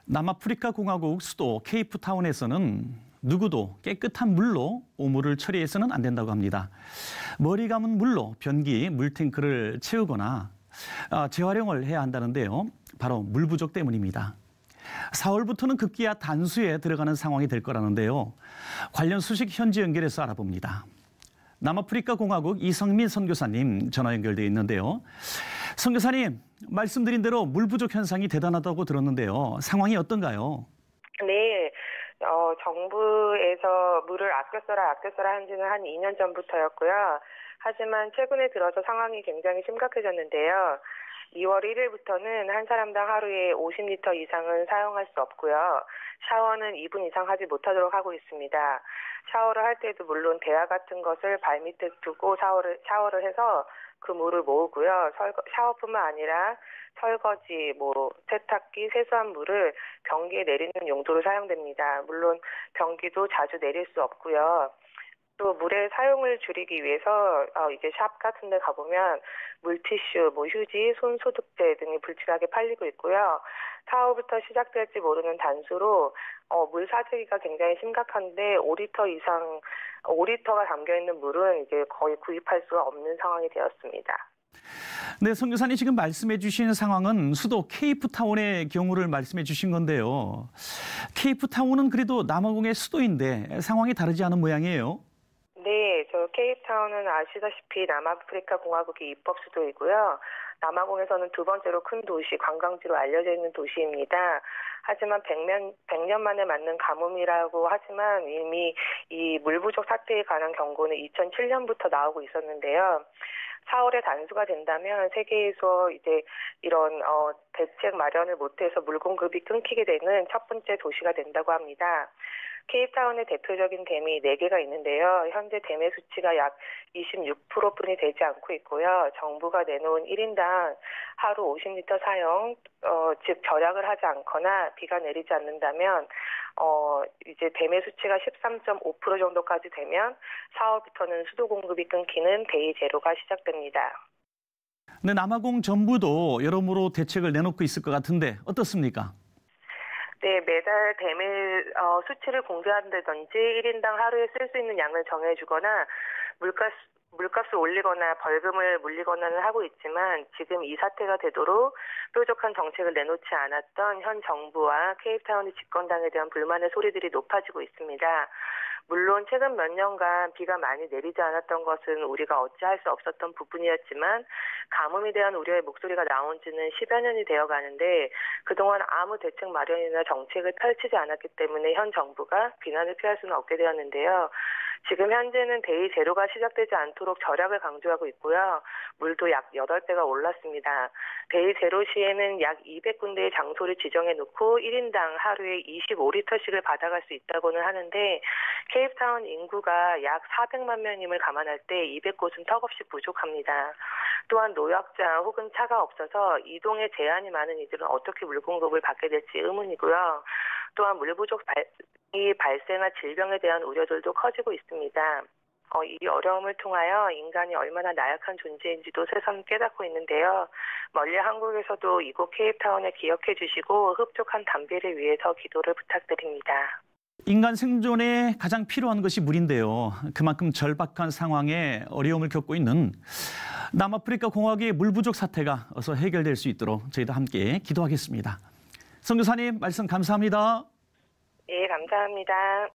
남아프리카 공화국 수도 케이프타운에서는 누구도 깨끗한 물로 오물을 처리해서는 안 된다고 합니다. 머리 감은 물로 변기, 물탱크를 채우거나 재활용을 해야 한다는데요. 바로 물 부족 때문입니다. 4월부터는 급기야 단수에 들어가는 상황이 될 거라는데요. 관련 소식 현지 연결해서 알아봅니다. 남아프리카 공화국 이성민 선교사님 전화 연결돼 있는데요. 선교사님, 말씀드린 대로 물 부족 현상이 대단하다고 들었는데요. 상황이 어떤가요? 네, 정부에서 물을 아껴 써라 한 지는 한 2년 전부터였고요. 하지만 최근에 들어서 상황이 굉장히 심각해졌는데요. 2월 1일부터는 한 사람당 하루에 50리터 이상은 사용할 수 없고요. 샤워는 2분 이상 하지 못하도록 하고 있습니다. 샤워를 할 때도 물론 대야 같은 것을 발밑에 두고 샤워를 해서 그 물을 모으고요. 샤워뿐만 아니라 설거지, 세탁기, 세수한 물을 변기에 내리는 용도로 사용됩니다. 물론 변기도 자주 내릴 수 없고요. 또 물의 사용을 줄이기 위해서 이제 샵 같은 데 가보면 물티슈, 휴지, 손소독제 등이 불필요하게 팔리고 있고요. 4월부터 시작될지 모르는 단수로 물 사재기가 굉장히 심각한데 5리터가 담겨있는 물은 이제 거의 구입할 수가 없는 상황이 되었습니다. 네, 선교사님 지금 말씀해 주신 상황은 수도 케이프타운의 경우를 말씀해 주신 건데요. 케이프타운은 그래도 남아공의 수도인데 상황이 다르지 않은 모양이에요. 네, 케이프타운은 아시다시피 남아프리카 공화국의 입법 수도이고요. 남아공에서는 두 번째로 큰 도시, 관광지로 알려져 있는 도시입니다. 하지만 100년 만에 맞는 가뭄이라고 하지만 이미 이 물 부족 사태에 관한 경고는 2007년부터 나오고 있었는데요. 4월에 단수가 된다면 세계에서 이제 이런 대책 마련을 못해서 물 공급이 끊기게 되는 첫 번째 도시가 된다고 합니다. 케이프타운의 대표적인 댐이 4개가 있는데요. 현재 댐의 수치가 약 26%뿐이 되지 않고 있고요. 정부가 내놓은 1인당 하루 50리터 사용, 즉 절약을 하지 않거나 비가 내리지 않는다면 이제 댐의 수치가 13.5% 정도까지 되면 4월부터는 수도 공급이 끊기는 데이 제로가 시작됩니다. 네, 남아공 정부도 여러모로 대책을 내놓고 있을 것 같은데 어떻습니까? 네, 매달 댐의 수치를 공개한다든지 1인당 하루에 쓸 수 있는 양을 정해주거나 물값을 올리거나 벌금을 물리거나는 하고 있지만 지금 이 사태가 되도록 뾰족한 정책을 내놓지 않았던 현 정부와 케이프타운의 집권당에 대한 불만의 소리들이 높아지고 있습니다. 물론 최근 몇 년간 비가 많이 내리지 않았던 것은 우리가 어찌할 수 없었던 부분이었지만 가뭄에 대한 우려의 목소리가 나온 지는 10여 년이 되어가는데 그동안 아무 대책 마련이나 정책을 펼치지 않았기 때문에 현 정부가 비난을 피할 수는 없게 되었는데요. 지금 현재는 데이 제로가 시작되지 않도록 절약을 강조하고 있고요. 물도 약 8배가 올랐습니다. 데이 제로 시에는 약 200군데의 장소를 지정해 놓고 1인당 하루에 25리터씩을 받아갈 수 있다고는 하는데 케이프타운 인구가 약 400만 명임을 감안할 때 200곳은 턱없이 부족합니다. 또한 노약자 혹은 차가 없어서 이동에 제한이 많은 이들은 어떻게 물 공급을 받게 될지 의문이고요. 또한 물 부족이 발생할 질병에 대한 우려들도 커지고 있습니다. 이 어려움을 통하여 인간이 얼마나 나약한 존재인지도 새삼 깨닫고 있는데요. 멀리 한국에서도 이곳 케이프타운을 기억해 주시고 흡족한 담비를 위해서 기도를 부탁드립니다. 인간 생존에 가장 필요한 것이 물인데요. 그만큼 절박한 상황에 어려움을 겪고 있는 남아프리카 공화국의 물 부족 사태가 어서 해결될 수 있도록 저희도 함께 기도하겠습니다. 선교사님 말씀 감사합니다. 예, 감사합니다.